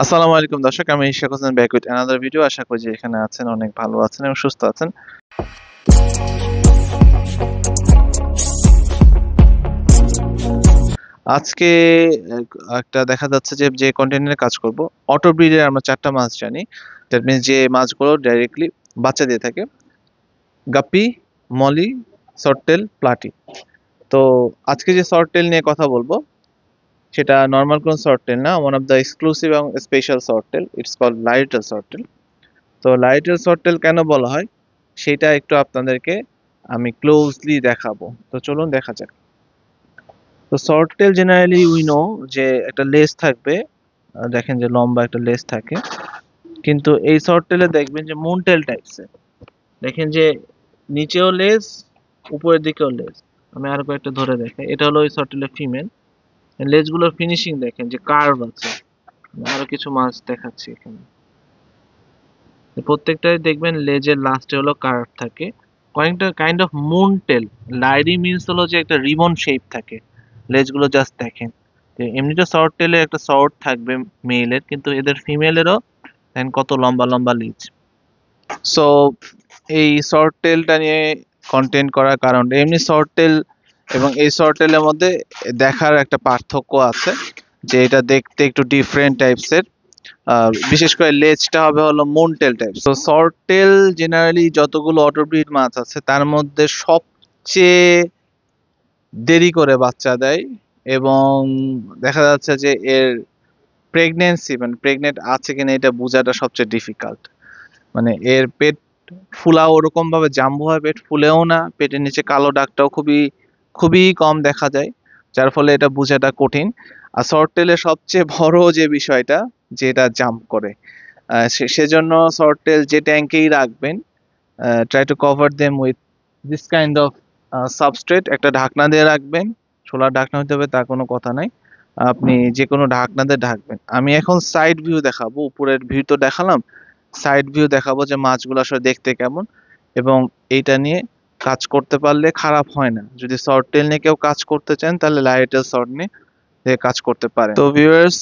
আসসালামু আলাইকুম দর্শক, আমি Ishak Hossain back with another video. আশা করি যে এখানে আছেন, অনেক ভালো আছেন এবং সুস্থ আছেন। আজকে একটা দেখা যাচ্ছে যে কন্টেন্ট নিয়ে কাজ করব। অটো ব্রিডের আমরা 4টা মাছ জানি। দ্যাট মিন্স যে মাছগুলো ডাইরেক্টলি বাচ্চা দিয়ে থাকে: গাপ্পি, মলি, সরটেল, প্লাটি। তো আজকে যে সরটেল নিয়ে কথা বলবো সেটা নর্মাল কোন সরটেল না, ওয়ান অফ দ্য এক্সক্লুসিভ এবং special short tail. It's called lyretail short tail. তো লাইটেল সরটেল কেন বলা হয় সেটা একটু আপনাদেরকে আমি ক্লোজলি দেখাবো। তো চলুন দেখা যাক। তো সরটেল জেনারেলি উই নো যে একটা লেজ থাকবে। দেখেন যে লম্বা একটা লেজ থাকে, কিন্তু এই সরটেলে দেখবেন যে মুনটেল টাইপসের। দেখেন যে নিচেও লেজ, উপরের দিকেও লেজ। আমি আরো কয়েকটা ধরে দেখাই। এটা হলো ওই সরটেলের ফিমেল। লেজগুলোর ফিনিশিং দেখেন যে কার্ভ আছে। আমি আরো কিছু মাছ দেখাচ্ছি এখানে। প্রত্যেকটাই দেখবেন লেজের লাস্টে হলো কার্ভ থাকে। কয়েকটা kind of moon tail. Lyre means হলো যে একটা রিবন শেপ থাকে। লেজগুলো জাস্ট দেখেন। তো এমনিটা শর্ট টেলে একটা শর্ট থাকবে মেলের, কিন্তু এদের ফিমেলেরও দেখেন কত লম্বা লম্বা লেজ। সো এই শর্ট টেলটা নিয়ে কন্টেন্ট করার কারণ, এমনি শর্ট টেল এবং এই শর্ট টেলের মধ্যে দেখার একটা পার্থক্য আছে, যে এটা দেখতে একটু ডিফারেন্ট টাইপসের। বিশেষ করে লেজটা হবে হলো মুনটেল টাইপ। তো সরটেল জেনারেলি যতগুলো অটোব্রিড মাছ আছে তার মধ্যে সবচেয়ে দেরি করে বাচ্চা দেয়, এবং দেখা যাচ্ছে যে এর প্রেগনেন্সি মানে প্রেগনেন্ট আছে কিনা এটা বোঝাটা সবচেয়ে ডিফিকাল্ট। মানে এর পেট ফুলা ওরকম ভাবে জাম্বো হয়, পেট ফুলেও না, পেটের নিচে কালো দাগটাও খুবই খুবই কম দেখা যায়, যার ফলে এটা বোঝাটা কঠিন। আর সরটেলের সবচেয়ে বড় যে বিষয়টা, যেটা জাম্প করে, সেজন্য সরটেল যে ট্যাঙ্কেই রাখবেন, try to cover them with this kind of substrate. একটা ঢাকনা দিয়ে রাখবেন। ছোলার ঢাকনা হতে হবে তা কোনো কথা নাই, আপনি যে কোনো ঢাকনা দিয়ে ঢাকবেন। আমি এখন সাইড ভিউ দেখাবো, উপরের ভিউ তো দেখালাম, সাইড ভিউ দেখাবো যে মাছগুলো আসলে দেখতে কেমন। এবং এইটা নিয়ে কাজ করতে পারলে খারাপ হয় না। যদি সরটেল নিয়ে কেউ কাজ করতে চান তাহলে লাইটেল সর্ট নিয়ে কাজ করতে পারেন। তো viewers,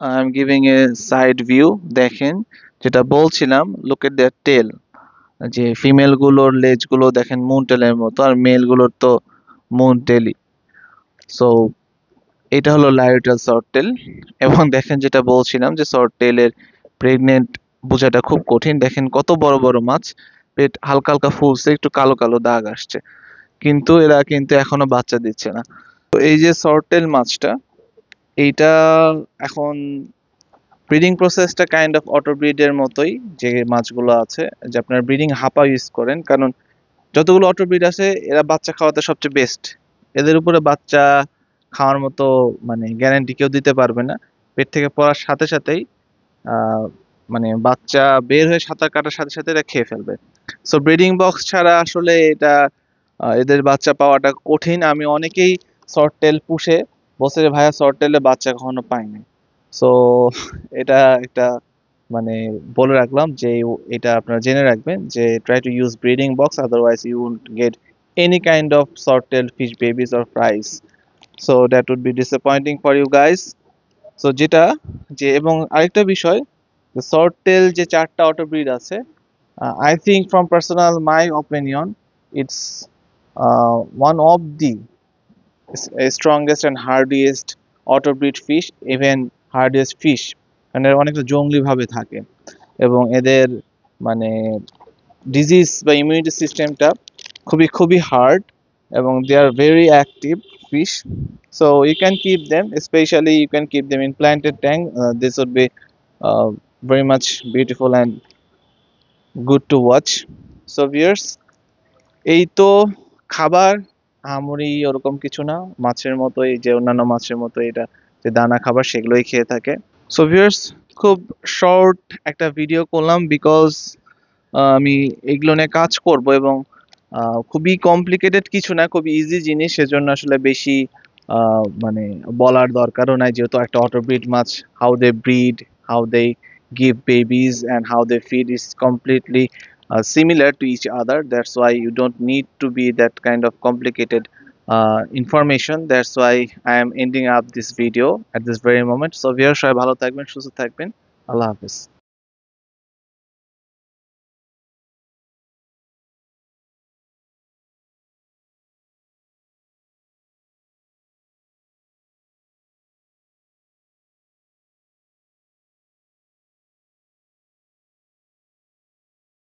I am giving a side view. দেখেন যেটা বলছিলাম, লুক এট দেয়ার টেল। যে ফিমেল গুলোর লেজ গুলো দেখেন মুন টেলের মতো, আর মেল গুলোর তো মুন টেলই। সো এটা হলো লাইটেল শর্ট টেল। এবং দেখেন যেটা বলছিলাম যে শর্ট টেলের প্রেগনেন্ট বোঝাটা খুব কঠিন। দেখেন কত বড় বড় মাছ, পেট হালকা হালকা ফুলছে, একটু কালো কালো দাগ আসছে, কিন্তু এরা কিন্তু এখনো বাচ্চা দিচ্ছে না। তো এই যে শর্ট টেল মাছটা, এইটা এখন ব্রিডিং প্রসেসটা কাইন্ড অফ অটো ব্রিডের মতোই। যে মাছগুলো আছে, যে আপনার ব্রিডিং হাপা ইউজ করেন, কারণ যতগুলো অটো ব্রিড আছে এরা বাচ্চা খাওয়াতে সবচেয়ে বেস্ট। এদের উপরে বাচ্চা খাওয়ার মতো মানে গ্যারান্টি কেউ দিতে পারবে না। পেট থেকে পড়ার সাথে সাথেই আহ, মানে বাচ্চা বের হয়ে সাঁতার কাটার সাথে সাথে এটা খেয়ে ফেলবে। সো ব্রিডিং বক্স ছাড়া আসলে এটা এদের বাচ্চা পাওয়াটা কঠিন। আমি অনেকেই শর্ট টেল পুষে বলছে যে ভাইয়া শর্ট টেলে বাচ্চা কখনো পাইনি। সো এটা একটা মানে বলে রাখলাম যে এটা আপনারা জেনে রাখবেন যে try to use breeding box, otherwise you wouldn't get any kind of short tail fish babies or fries. So that would be disappointing for you guys. So যেটা যে এবং আরেকটা বিষয়, শর্ট টেল যে 4টা অটো ব্রিড আছে, I think from personal my opinion, it's one of the strongest and hardiest auto breed fish, even hardiest fish. মানে এরা অনেকটা জংলি ভাবে থাকে, এবং এদের মানে ডিজিজ বা ইমিউনিটি সিস্টেমটা খুবই খুবই হার্ড, এবং they are very active fish. So you can keep them, specially you can keep them in planted tank. This would be very much beautiful and good to watch. So viewers, এই তো খাবার আহামরি ওরকম কিছু না, মাছের মতোই, যে অন্যান্য মাছের মতো এটা যে দানা খাবার সেগুলোই খেয়ে থাকে। সো ভিউয়ার্স, খুব শর্ট একটা ভিডিও করলাম, বিকজ আমি এগুলো নিয়ে কাজ করব, এবং খুবই কমপ্লিকেটেড কিছু না, খুবই ইজি জিনিস, সেজন্য আসলে বেশি মানে বলার দরকারও নাই, যেহেতু একটা অটোব্রিড মাছ, how they breed, how they give babies and how they feed is completely similar to each other. That's why you don't need to be that kind of complicated information. That's why I am ending up this video at this very moment. So viewers, সবাই ভালো থাকবেন, সুস্থ থাকবেন। আল্লাহ হাফেজ।